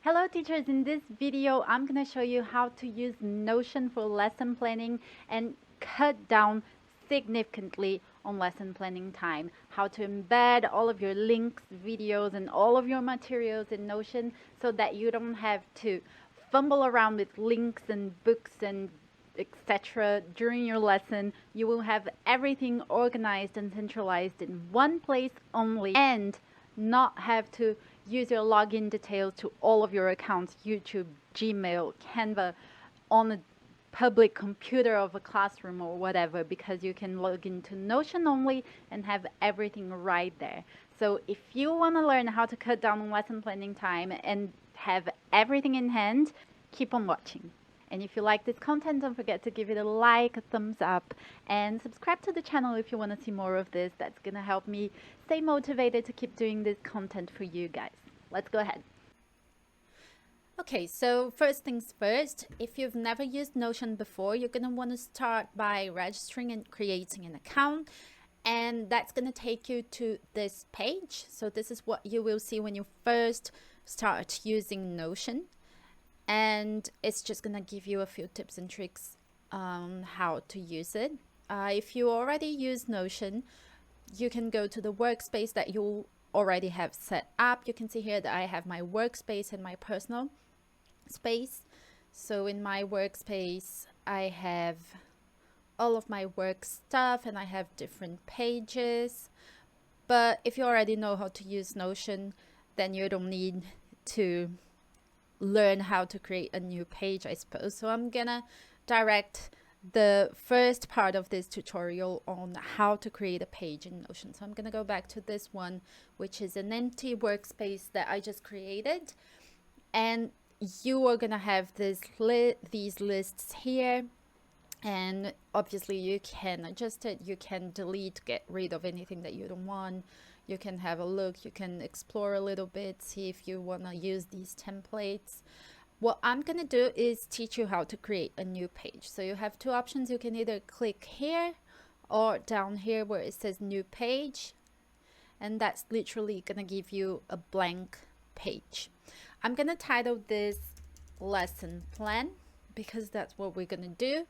Hello teachers, in this video I'm going to show you how to use Notion for lesson planning and cut down significantly on lesson planning time. How to embed all of your links, videos and all of your materials in Notion so that you don't have to fumble around with links and books and etc. during your lesson. You will have everything organized and centralized in one place only and not have to use your login details to all of your accounts, YouTube, Gmail, Canva, on a public computer of a classroom or whatever, because you can log into Notion only and have everything right there. So if you want to learn how to cut down on lesson planning time and have everything in hand, keep on watching. And if you like this content, don't forget to give it a like, a thumbs up, and subscribe to the channel if you want to see more of this. That's going to help me stay motivated to keep doing this content for you guys. Let's go ahead. Okay, so first things first, if you've never used Notion before, you're going to want to start by registering and creating an account. And that's going to take you to this page. So this is what you will see when you first start using Notion. And it's just gonna give you a few tips and tricks on how to use it. If you already use Notion, you can go to the workspace that you already have set up. You can see here that I have my workspace and my personal space. So in my workspace, I have all of my work stuff and I have different pages. But if you already know how to use Notion, then you don't need to learn how to create a new page, I suppose. So I'm gonna direct the first part of this tutorial on how to create a page in Notion. So I'm gonna go back to this one, which is an empty workspace that I just created, and you are gonna have these lists here, and obviously you can adjust it, you can delete, get rid of anything that you don't want. You can have a look, you can explore a little bit, see if you want to use these templates. What I'm going to do is teach you how to create a new page. So you have two options. You can either click here or down here where it says new page. And that's literally going to give you a blank page. I'm going to title this lesson plan because that's what we're going to do.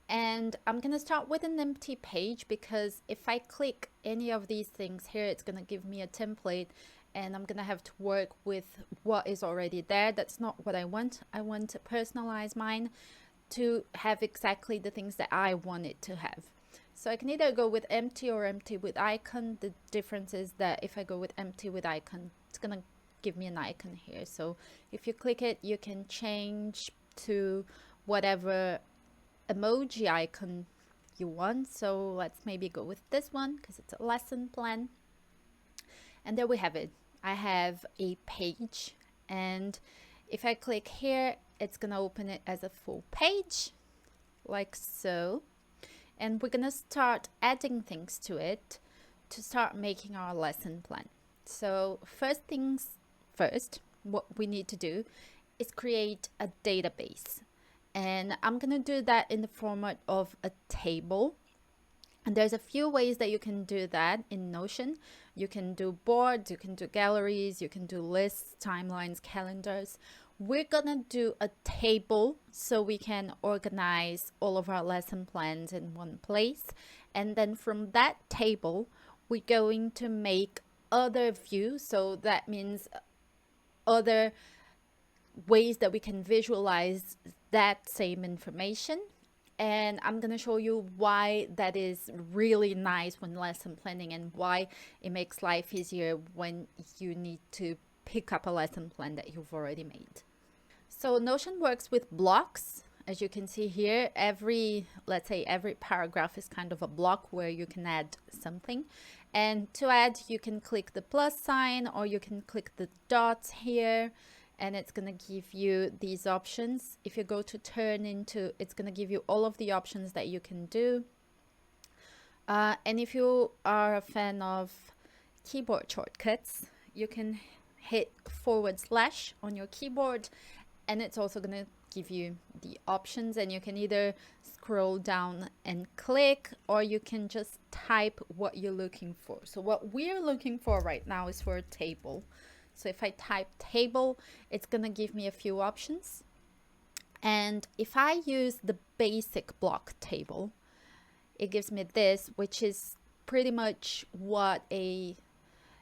And I'm going to start with an empty page because if I click any of these things here, it's going to give me a template and I'm going to have to work with what is already there. That's not what I want. I want to personalize mine to have exactly the things that I want it to have. So I can either go with empty or empty with icon. The difference is that if I go with empty with icon, it's going to give me an icon here. So if you click it, you can change to whatever emoji icon you want. So let's maybe go with this one because it's a lesson plan. And there we have it. I have a page, and if I click here, it's gonna open it as a full page like so, and we're gonna start adding things to it to start making our lesson plan. So first things first, what we need to do is create a database. And I'm going to do that in the format of a table. And there's a few ways that you can do that in Notion. You can do boards, you can do galleries, you can do lists, timelines, calendars. We're going to do a table so we can organize all of our lesson plans in one place. And then from that table, we're going to make other views. So that means other ways that we can visualize that same information, and I'm going to show you why that is really nice when lesson planning and why it makes life easier when you need to pick up a lesson plan that you've already made. So Notion works with blocks. As you can see here, let's say every paragraph is kind of a block where you can add something, and to add you can click the plus sign or you can click the dots here, and it's going to give you these options. If you go to turn into, it's going to give you all of the options that you can do. And if you are a fan of keyboard shortcuts, you can hit / on your keyboard, and it's also going to give you the options, and you can either scroll down and click, or you can just type what you're looking for. So what we're looking for right now is for a table. So if I type table, it's going to give me a few options. And if I use the basic block table, it gives me this, which is pretty much what an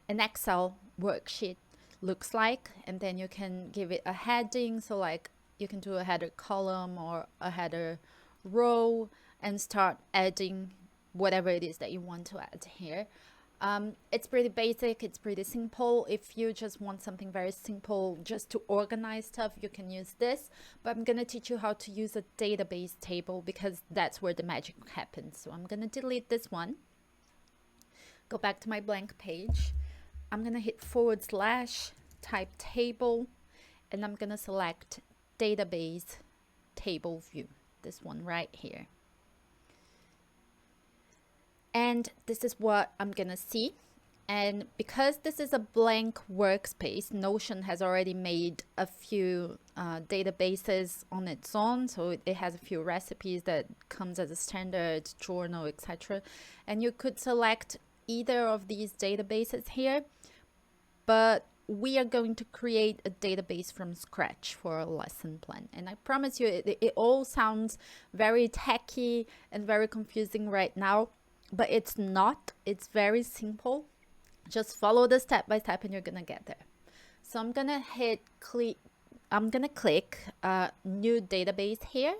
Excel worksheet looks like. And then you can give it a heading. So like you can do a header column or a header row and start adding whatever it is that you want to add here. It's pretty basic, it's pretty simple. If you just want something very simple just to organize stuff, you can use this, but I'm gonna teach you how to use a database table because that's where the magic happens. So I'm gonna delete this one, go back to my blank page. I'm gonna hit /, type table, and I'm gonna select database table view, this one right here. And this is what I'm gonna see. And because this is a blank workspace, Notion has already made a few databases on its own. So it has a few recipes that comes as a standard journal, etc. And you could select either of these databases here, but we are going to create a database from scratch for a lesson plan. And I promise you, it all sounds very techy and very confusing right now, but it's not. It's very simple. Just follow the step by step and you're gonna get there. So I'm gonna click new database here,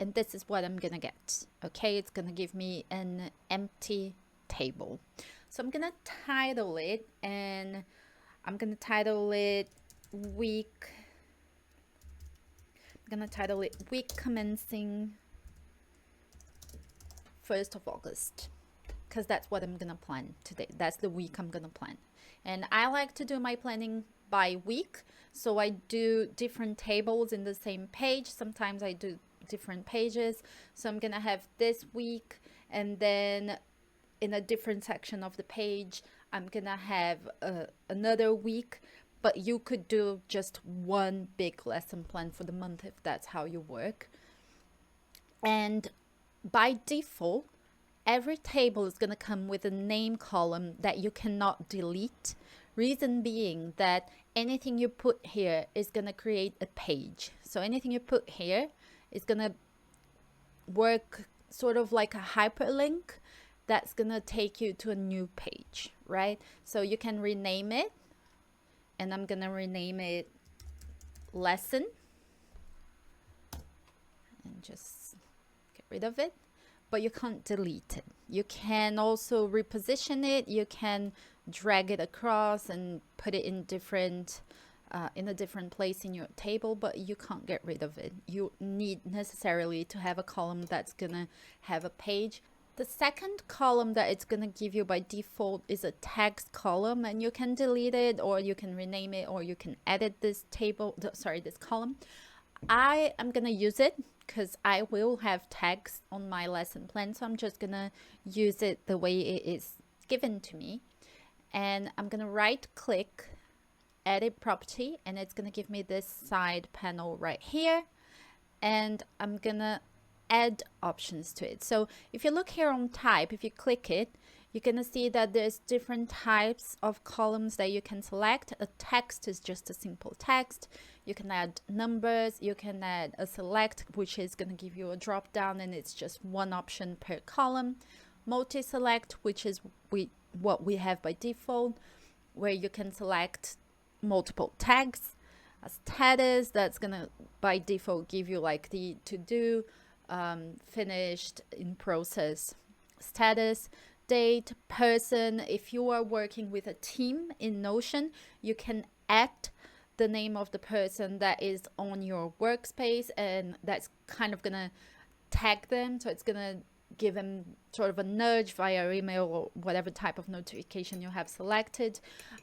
and this is what I'm gonna get. Okay, it's gonna give me an empty table. So I'm gonna title it, and I'm gonna title it week commencing 1st of August, because that's what I'm gonna plan today. That's the week I'm gonna plan. And I like to do my planning by week, so I do different tables in the same page. Sometimes I do different pages. So I'm gonna have this week, and then in a different section of the page I'm gonna have another week. But you could do just one big lesson plan for the month if that's how you work. And by default, every table is going to come with a name column that you cannot delete. Reason being that anything you put here is going to create a page. So anything you put here is going to work sort of like a hyperlink that's going to take you to a new page, right? So you can rename it, and I'm going to rename it lesson and just get rid of it. But you can't delete it. You can also reposition it. You can drag it across and put it in a different place in your table, but you can't get rid of it. You need necessarily to have a column that's gonna have a page. The second column that it's gonna give you by default is a text column, and you can delete it, or you can rename it, or you can edit this this column. I am gonna use it because I will have tags on my lesson plan, so I'm just gonna use it the way it is given to me. And I'm gonna right click, edit property, and it's gonna give me this side panel right here, and I'm gonna add options to it. So if you look here on type, if you click it, you're gonna see that there's different types of columns that you can select. A text is just a simple text. You can add numbers, you can add a select, which is gonna give you a drop down, and it's just one option per column. Multi-select, which is what we have by default, where you can select multiple tags. A status, that's gonna by default give you like the to-do, finished, in process status. Date, person. If you are working with a team in Notion, you can add the name of the person that is on your workspace, and that's kind of gonna tag them. So it's gonna give them sort of a nudge via email or whatever type of notification you have selected.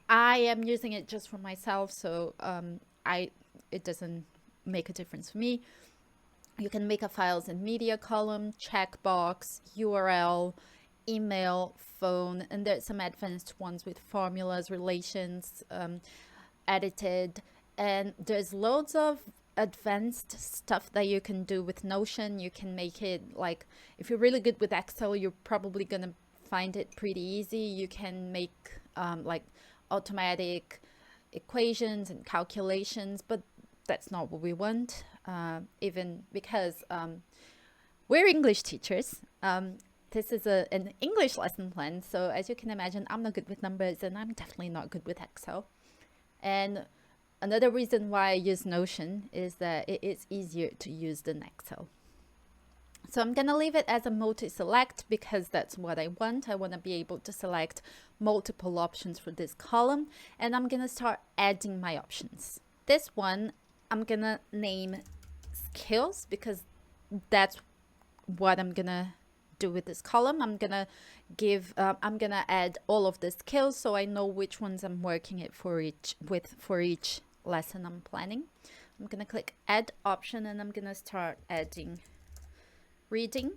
I am using it just for myself, so it doesn't make a difference for me. You can make a files and media column, checkbox, URL, email, phone, and there's some advanced ones with formulas, relations, edited, and there's loads of advanced stuff that you can do with Notion. You can make it like, if you're really good with Excel, you're probably gonna find it pretty easy. You can make like automatic equations and calculations, but that's not what we want, even because we're English teachers. This is an English lesson plan, so as you can imagine, I'm not good with numbers and I'm definitely not good with Excel. And another reason why I use Notion is that it is easier to use than Excel. So I'm gonna leave it as a multi-select because that's what I want. I want to be able to select multiple options for this column, and I'm gonna start adding my options. This one I'm gonna name skills because that's what I'm gonna do with this column. I'm gonna add all of the skills so I know which ones I'm working it for each lesson I'm planning. I'm gonna click add option and I'm gonna start adding reading,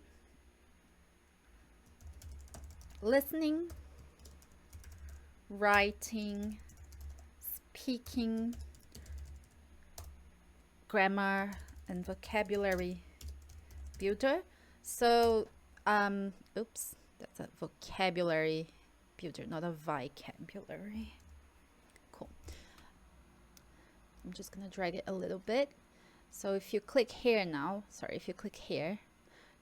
listening, writing, speaking, grammar, and vocabulary builder. So, oops, that's a vocabulary builder, not a vocabulary. Cool. I'm just gonna drag it a little bit. So if you click here now, if you click here,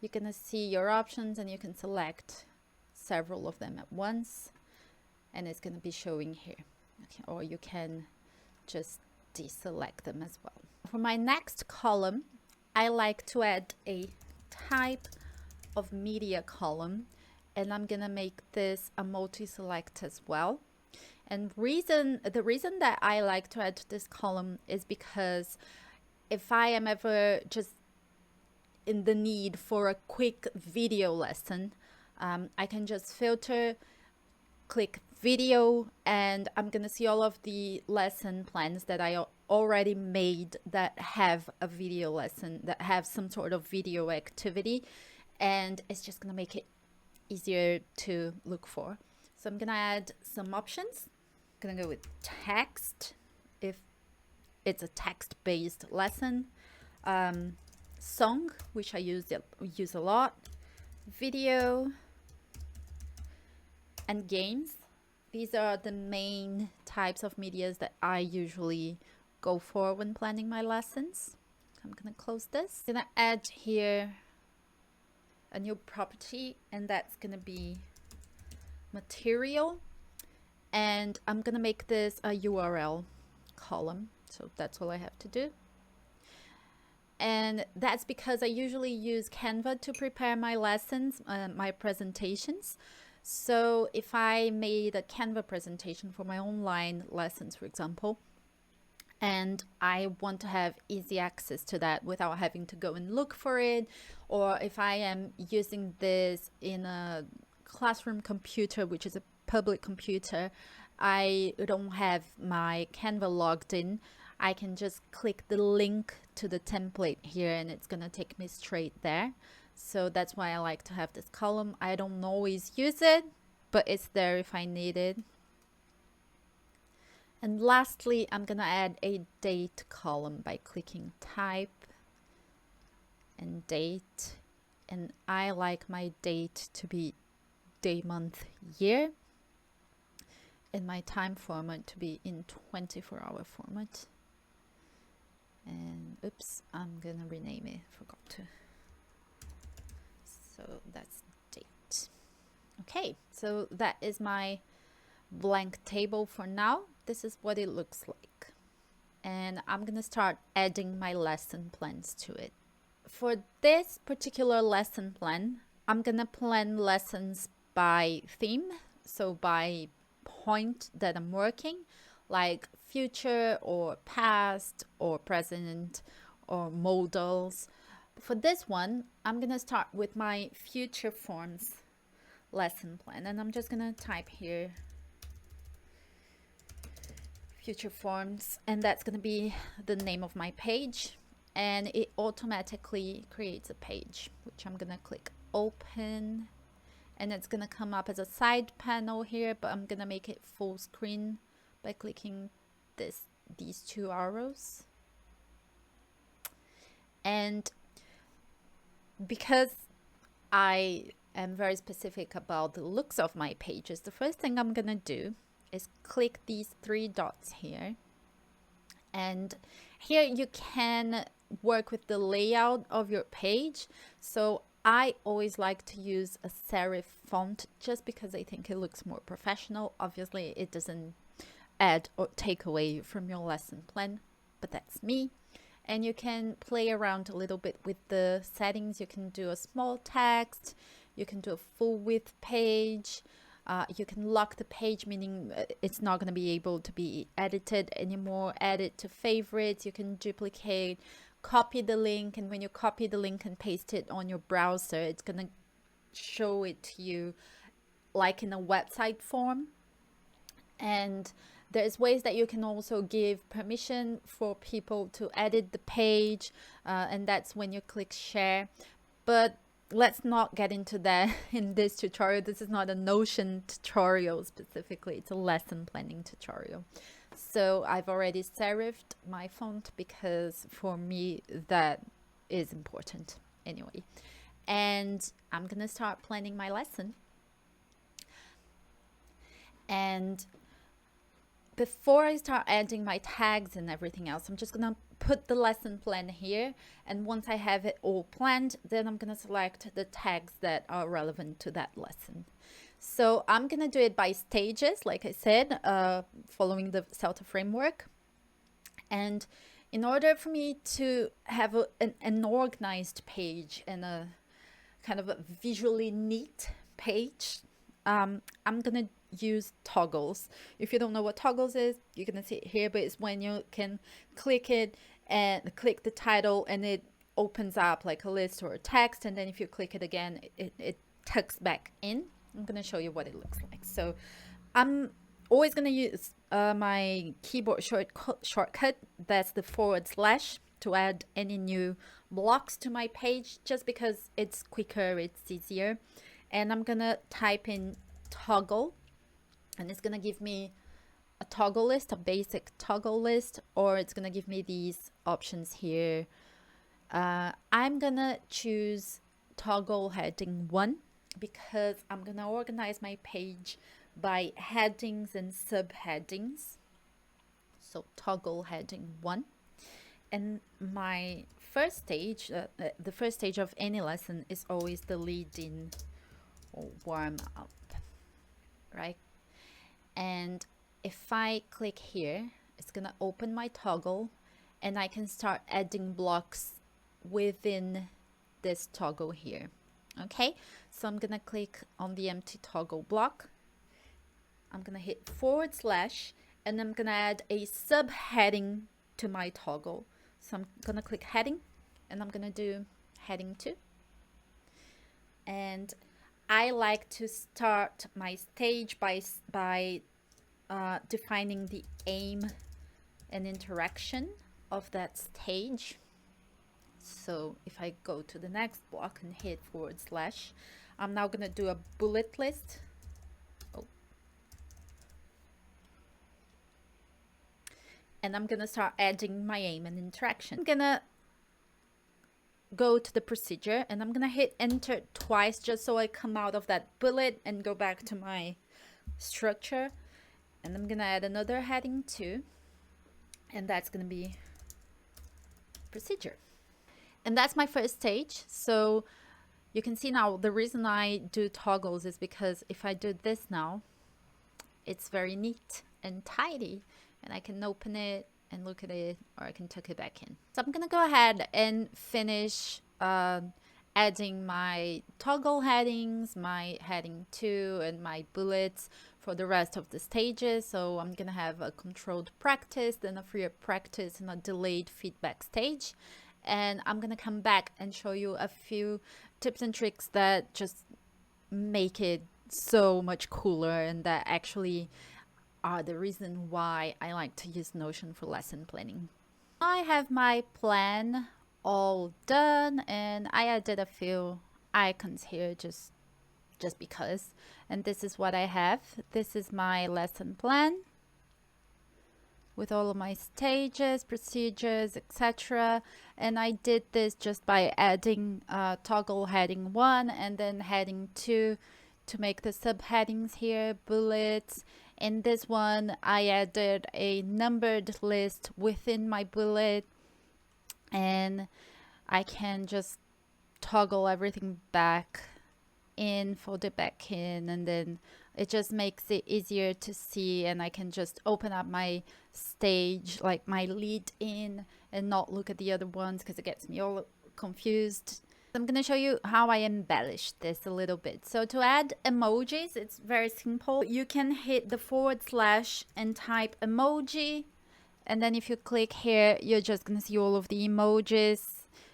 you're gonna see your options and you can select several of them at once and it's gonna be showing here. Okay, or you can just deselect them as well. For my next column, I like to add a type of media column and I'm gonna make this a multi-select as well. And the reason that I like to add this column is because if I am ever just in the need for a quick video lesson, I can just filter, click video, and I'm gonna see all of the lesson plans that I already made that have a video lesson, that have some sort of video activity, and it's just gonna make it easier to look for. So I'm gonna add some options. I'm gonna go with text if it's a text-based lesson, song, which I use a lot, video, and games. These are the main types of medias that I usually go for when planning my lessons. I'm gonna close this. I'm gonna add here a new property, and that's gonna be material, and I'm gonna make this a URL column. So that's all I have to do. And that's because I usually use Canva to prepare my lessons, my presentations. So if I made a Canva presentation for my online lessons, for example, and I want to have easy access to that without having to go and look for it, or if I am using this in a classroom computer, which is a public computer, I don't have my Canva logged in, I can just click the link to the template here and it's gonna take me straight there. So that's why I like to have this column. I don't always use it, but it's there if I need it. And lastly, I'm gonna add a date column by clicking type and date. And I like my date to be day, month, year, and my time format to be in 24-hour format. And oops, I'm gonna rename it, forgot to. So that's date. Okay, so that is my blank table for now. This is what it looks like. And I'm gonna start adding my lesson plans to it. For this particular lesson plan, I'm gonna plan lessons by theme, so by point that I'm working, like future or past or present or modals. For this one, I'm gonna start with my future forms lesson plan, and I'm just gonna type here future forms, and that's gonna be the name of my page, and it automatically creates a page, which I'm gonna click open, and it's gonna come up as a side panel here, but I'm gonna make it full screen by clicking these two arrows. And because I am very specific about the looks of my pages, the first thing I'm gonna do is click these three dots here. And here you can work with the layout of your page. So I always like to use a serif font just because I think it looks more professional. Obviously, it doesn't add or take away from your lesson plan, but that's me. And you can play around a little bit with the settings. You can do a small text, you can do a full width page, you can lock the page, meaning it's not going to be able to be edited anymore, add it to favorites. You can duplicate, copy the link, and when you copy the link and paste it on your browser, it's going to show it to you like in a website form. And there's ways that you can also give permission for people to edit the page, and that's when you click share. But let's not get into that in this tutorial. This is not a Notion tutorial specifically, it's a lesson planning tutorial. So I've already serifed my font because for me that is important anyway. And I'm gonna start planning my lesson. And before I start adding my tags and everything else, I'm just gonna put the lesson plan here, and once I have it all planned, then I'm gonna select the tags that are relevant to that lesson. So I'm gonna do it by stages, like I said, following the CELTA framework. And in order for me to have an organized page and a kind of a visually neat page, I'm gonna use toggles. If you don't know what toggles is, you're gonna see it here, but it's when you can click it and click the title and it opens up like a list or a text, and then if you click it again, it tucks back in. I'm gonna show you what it looks like. So I'm always gonna use my keyboard shortcut, that's the / to add any new blocks to my page, just because it's quicker, it's easier. And I'm gonna type in toggle, and it's gonna give me a toggle list, a basic toggle list, or it's gonna give me these options here. I'm gonna choose toggle heading 1 because I'm gonna organize my page by headings and subheadings. So toggle heading 1. And my first stage, the first stage of any lesson is always the lead in or warm up, right? And if I click here, it's gonna open my toggle, and I can start adding blocks within this toggle here. Okay, so I'm gonna click on the empty toggle block. I'm gonna hit / and I'm gonna add a subheading to my toggle. So I'm gonna click heading, and I'm gonna do heading 2. And I like to start my stage by defining the aim and interaction of that stage. So if I go to the next block and hit / I'm now going to do a bullet list. And I'm going to start adding my aim and interaction. I'm going to go to the procedure, and I'm going to hit enter twice just so I come out of that bullet and go back to my structure. And I'm going to add another heading 2, and that's going to be procedure. And that's my first stage. So you can see now the reason I do toggles is because if I do this now, it's very neat and tidy, and I can open it and look at it, or I can tuck it back in. So I'm gonna go ahead and finish adding my toggle headings, my heading 2, and my bullets for the rest of the stages. So I'm gonna have a controlled practice, then a freer practice, and a delayed feedback stage. And I'm gonna come back and show you a few tips and tricks that just make it so much cooler, and that actually are the reason why I like to use Notion for lesson planning. I have my plan all done, and I added a few icons here just because. And this is what I have. This is my lesson plan with all of my stages, procedures, etc. And I did this just by adding toggle heading 1 and then heading 2 to make the subheadings here, bullets, In this one, I added a numbered list within my bullet, and I can just toggle everything back in, fold it back in, and then it just makes it easier to see, and I can just open up my stage, like my lead in, and not look at the other ones because it gets me all confused. I'm going to show you how I embellish this a little bit. So to add emojis, it's very simple. You can hit the / and type emoji, and then if you click here, you're just going to see all of the emojis.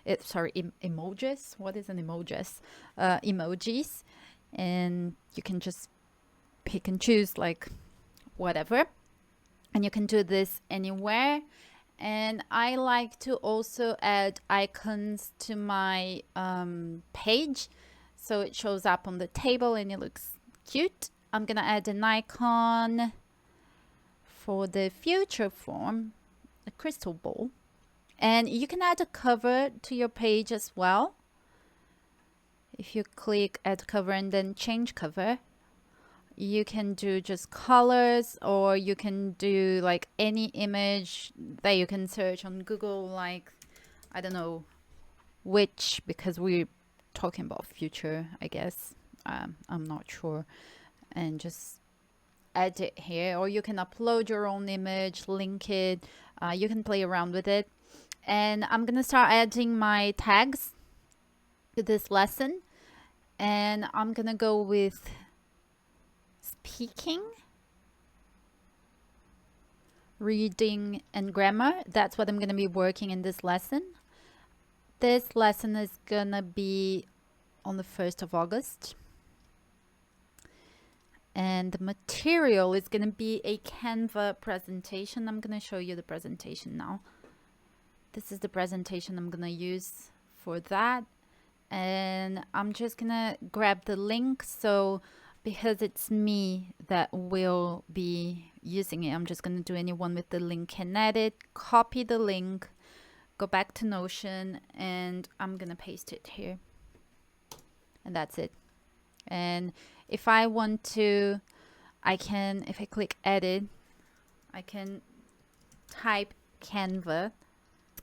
Emojis? What is an emojis? Emojis. And you can just pick and choose, like, whatever. And you can do this anywhere. And I like to also add icons to my page, so it shows up on the table and it looks cute. I'm gonna add an icon for the future form, a crystal ball. And you can add a cover to your page as well. If you click add cover and then change cover, you can do just colors, or you can do like any image that you can search on Google, like, I don't know, which, because we're talking about future, I guess. I'm not sure. And just add it here, or you can upload your own image, link it. You can play around with it. And I'm gonna start adding my tags to this lesson, and I'm gonna go with speaking, reading, and grammar. That's what I'm gonna be working in this lesson. This lesson is gonna be on the 1st of August. And the material is gonna be a Canva presentation. I'm gonna show you the presentation now. This is the presentation I'm gonna use for that. And I'm just gonna grab the link. So because it's me that will be using it, I'm just gonna do anyone with the link and edit, copy the link, go back to Notion, and I'm gonna paste it here. And that's it. And if I want to, I can, if I click edit, I can type Canva.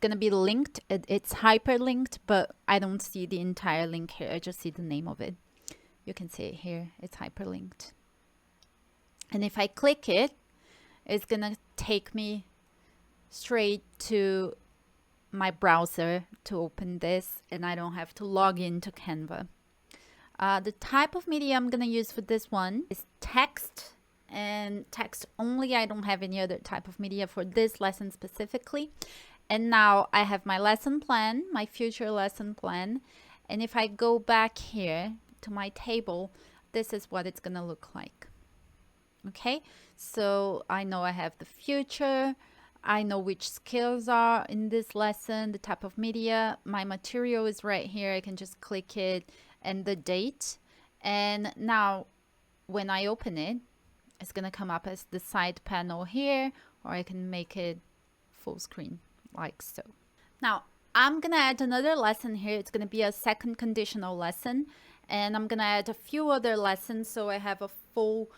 Gonna be linked, it's hyperlinked, but I don't see the entire link here. I just see the name of it. You can see it here, it's hyperlinked. And if I click it, it's gonna take me straight to my browser to open this, and I don't have to log into Canva. The type of media I'm gonna use for this one is text, and text only. I don't have any other type of media for this lesson specifically. And now I have my lesson plan, my future lesson plan. And if I go back here to my table, this is what it's gonna look like. Okay, so I know I have the future. I know which skills are in this lesson, the type of media. My material is right here. I can just click it and the date. And now when I open it, it's gonna come up as the side panel here, or I can make it full screen, like so. Now I'm gonna add another lesson here. It's gonna be a second conditional lesson, and I'm gonna add a few other lessons so I have a full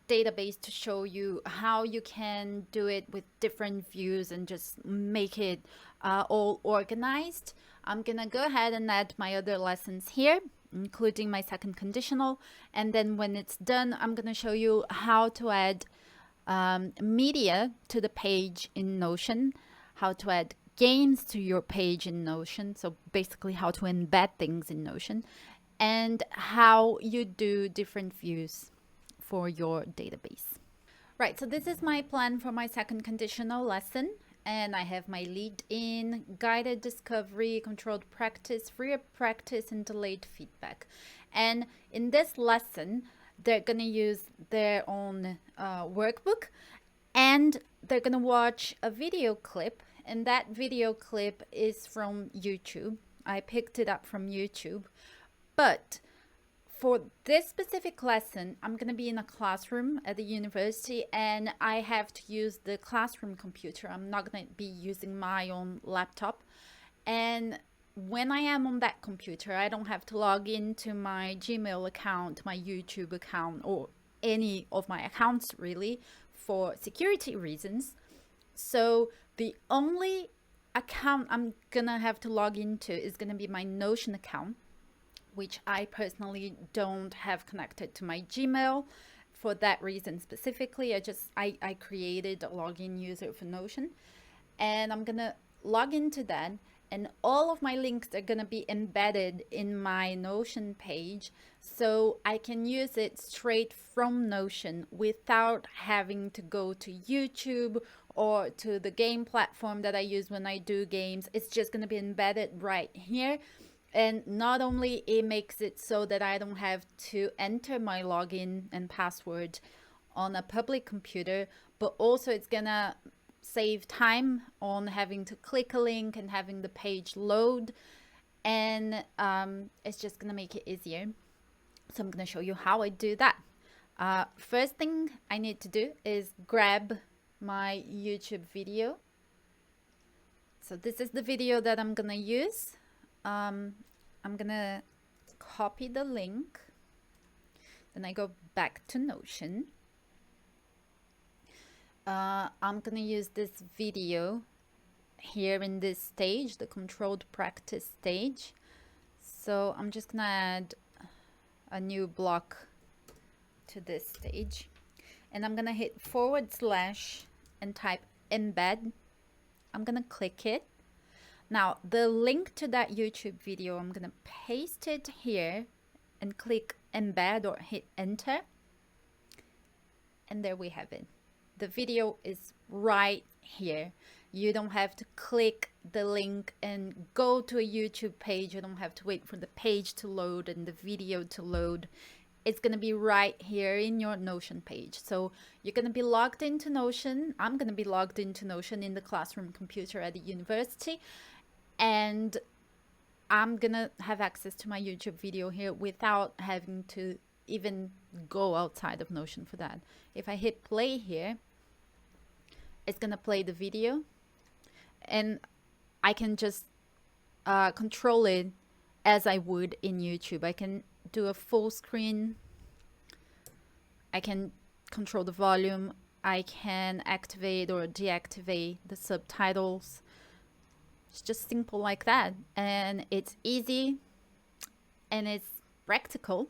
database to show you how you can do it with different views and just make it all organized. I'm gonna go ahead and add my other lessons here, including my second conditional, and then when it's done, I'm gonna show you how to add media to the page in Notion, how to add games to your page in Notion, so basically how to embed things in Notion, and how you do different views for your database. Right, so this is my plan for my second conditional lesson, and I have my lead in, guided discovery, controlled practice, free practice, and delayed feedback. And in this lesson, they're gonna use their own workbook, and they're gonna watch a video clip, and that video clip is from YouTube. I picked it up from YouTube, but for this specific lesson, I'm gonna be in a classroom at the university, and I have to use the classroom computer. I'm not gonna be using my own laptop. And when I am on that computer, I don't have to log into my Gmail account, my YouTube account, or any of my accounts really for security reasons. So the only account I'm gonna have to log into is gonna be my Notion account, which I personally don't have connected to my Gmail for that reason specifically. I created a login user for Notion, and I'm gonna log into that, and all of my links are gonna be embedded in my Notion page, so I can use it straight from Notion without having to go to YouTube or to the game platform that I use when I do games. It's just gonna be embedded right here. And not only it makes it so that I don't have to enter my login and password on a public computer, but also it's gonna save time on having to click a link and having the page load, and it's just gonna make it easier. So I'm gonna show you how I do that. First thing I need to do is grab my YouTube video. So this is the video that I'm gonna use. I'm gonna copy the link, then I go back to Notion. I'm gonna use this video here in this stage, the controlled practice stage. So I'm just gonna add a new block to this stage, and I'm gonna hit / and type embed. I'm gonna click it. Now the link to that YouTube video, I'm gonna paste it here and click embed or hit enter, and there we have it. The video is right here. You don't have to click the link and go to a YouTube page. You don't have to wait for the page to load and the video to load. It's going to be right here in your Notion page. So you're going to be logged into Notion. I'm going to be logged into Notion in the classroom computer at the university. And I'm going to have access to my YouTube video here without having to even go outside of Notion for that. If I hit play here, it's going to play the video. And I can just control it as I would in YouTube. I can do a full screen. I can control the volume. I can activate or deactivate the subtitles. It's just simple like that. And it's easy and it's practical.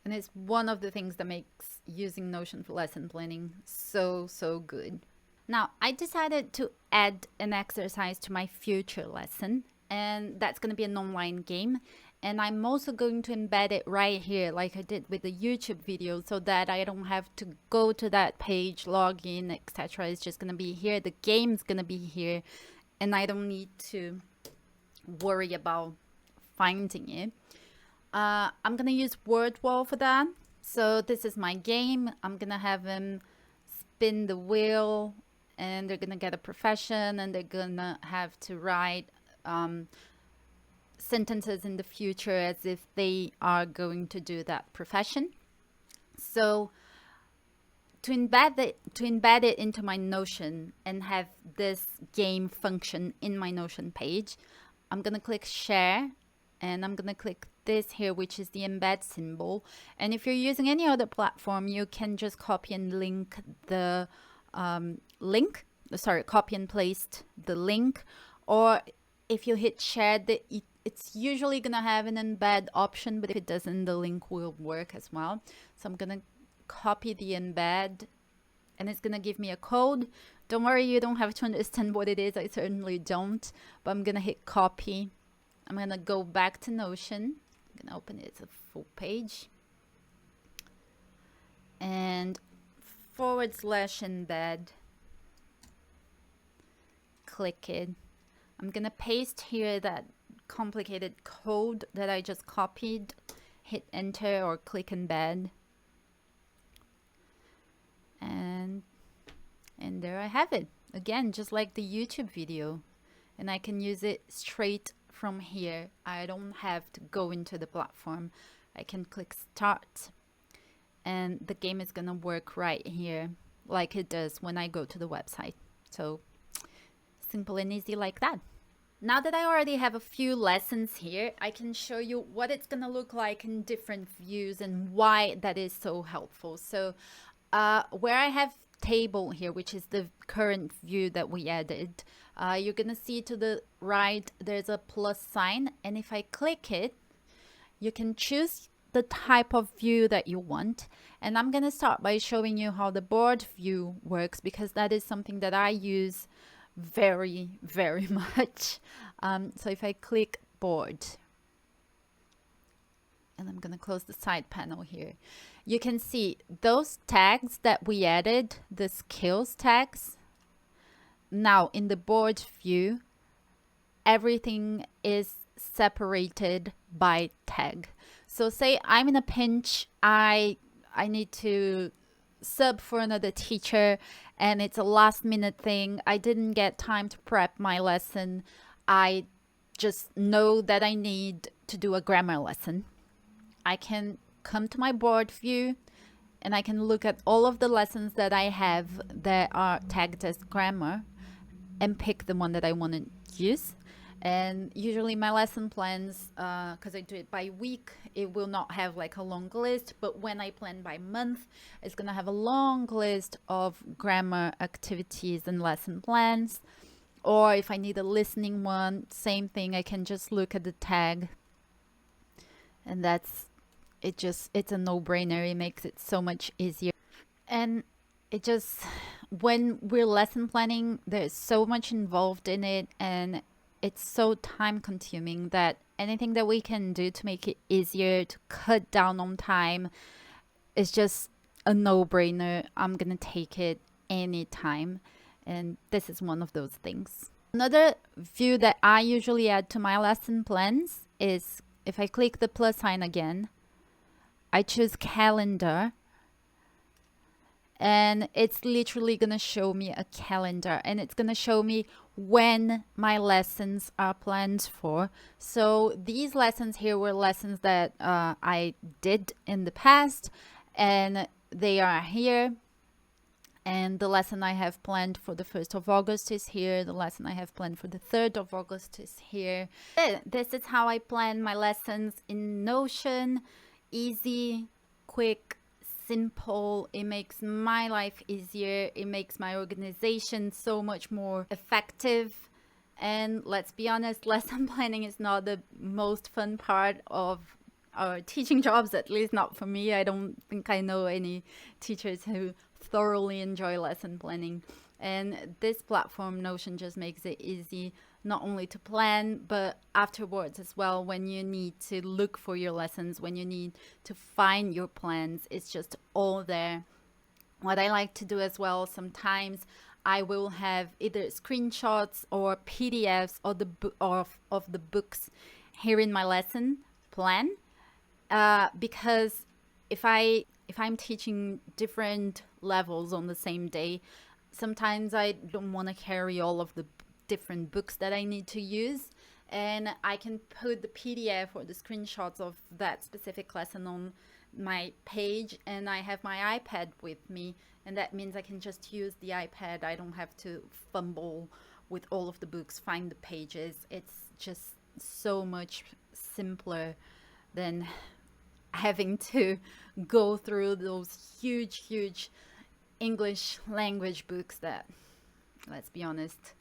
And it's one of the things that makes using Notion for lesson planning so good. Now, I decided to add an exercise to my future lesson, and that's going to be an online game. And I'm also going to embed it right here, like I did with the YouTube video, so that I don't have to go to that page, log in, etc. It's just going to be here. The game's going to be here, and I don't need to worry about finding it. I'm going to use word wall for that. So this is my game. I'm going to have them spin the wheel, and they're gonna get a profession, and they're gonna have to write sentences in the future as if they are going to do that profession. So to embed it into my Notion and have this game function in my Notion page, I'm gonna click share, and I'm gonna click this here, which is the embed symbol. And if you're using any other platform, you can just copy and link the copy and paste the link, or if you hit share, it's usually gonna have an embed option, but if it doesn't, the link will work as well. So I'm gonna copy the embed, and it's gonna give me a code. Don't worry, you don't have to understand what it is. I certainly don't, but I'm gonna hit copy. I'm gonna go back to Notion. I'm gonna open it as a full page, and / embed, click it. I'm gonna paste here that complicated code that I just copied, hit enter or click embed, and there I have it again, just like the YouTube video, and I can use it straight from here. I don't have to go into the platform. I can click start, and the game is gonna work right here like it does when I go to the website. So simple and easy like that. Now that I already have a few lessons here, I can show you what it's going to look like in different views and why that is so helpful. So where I have table here, which is the current view that we added, you're going to see to the right, there's a plus sign. And if I click it, you can choose the type of view that you want. And I'm going to start by showing you how the board view works, because that is something that I use very, very much. So if I click board, and I'm going to close the side panel here, you can see those tags that we added, the skills tags. Now in the board view, everything is separated by tag. So say I'm in a pinch, I need to sub for another teacher and it's a last minute thing. I didn't get time to prep my lesson. I just know that I need to do a grammar lesson. I can come to my board view and I can look at all of the lessons that I have that are tagged as grammar and pick the one that I want to use. And usually my lesson plans, because I do it by week, it will not have like a long list, but when I plan by month, it's going to have a long list of grammar activities and lesson plans. Or if I need a listening one, same thing, I can just look at the tag. And that's it. It's a no-brainer. It makes it so much easier. And it just, when we're lesson planning, there's so much involved in it, and it's so time consuming that anything that we can do to make it easier, to cut down on time, is just a no-brainer. I'm gonna take it anytime, and this is one of those things. Another view that I usually add to my lesson plans is if I click the plus sign again, I choose calendar, and it's literally gonna show me a calendar, and it's gonna show me when my lessons are planned for. So these lessons here were lessons that I did in the past, and they are here. And the lesson I have planned for the 1st of August is here. The lesson I have planned for the 3rd of August is here. This is how I plan my lessons in Notion. Easy, quick, simple. It makes my life easier. It makes my organization so much more effective. And let's be honest, lesson planning is not the most fun part of our teaching jobs, at least not for me. I don't think I know any teachers who thoroughly enjoy lesson planning. And this platform, Notion, just makes it easy not only to plan, but afterwards as well, when you need to look for your lessons, when you need to find your plans, it's just all there. What I like to do as well, sometimes I will have either screenshots or PDFs of the books here in my lesson plan, because if I'm teaching different levels on the same day, sometimes I don't want to carry all of the different books that I need to use, and I can put the PDF or the screenshots of that specific lesson on my page, and I have my iPad with me, and that means I can just use the iPad. I don't have to fumble with all of the books, find the pages. It's just so much simpler than having to go through those huge English language books that, let's be honest,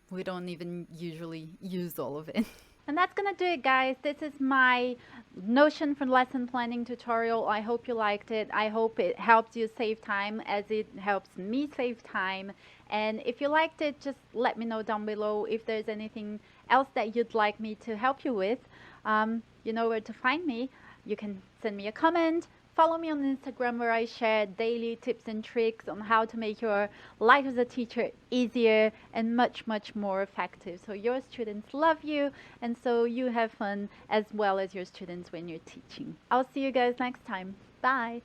we don't even usually use all of it. And that's gonna do it, guys. This is my Notion for lesson planning tutorial. I hope you liked it. I hope it helps you save time as it helps me save time. And if you liked it, just let me know down below if there's anything else that you'd like me to help you with. You know where to find me. You can send me a comment. Follow me on Instagram, where I share daily tips and tricks on how to make your life as a teacher easier and much more effective, so your students love you and so you have fun as well as your students when you're teaching. I'll see you guys next time. Bye.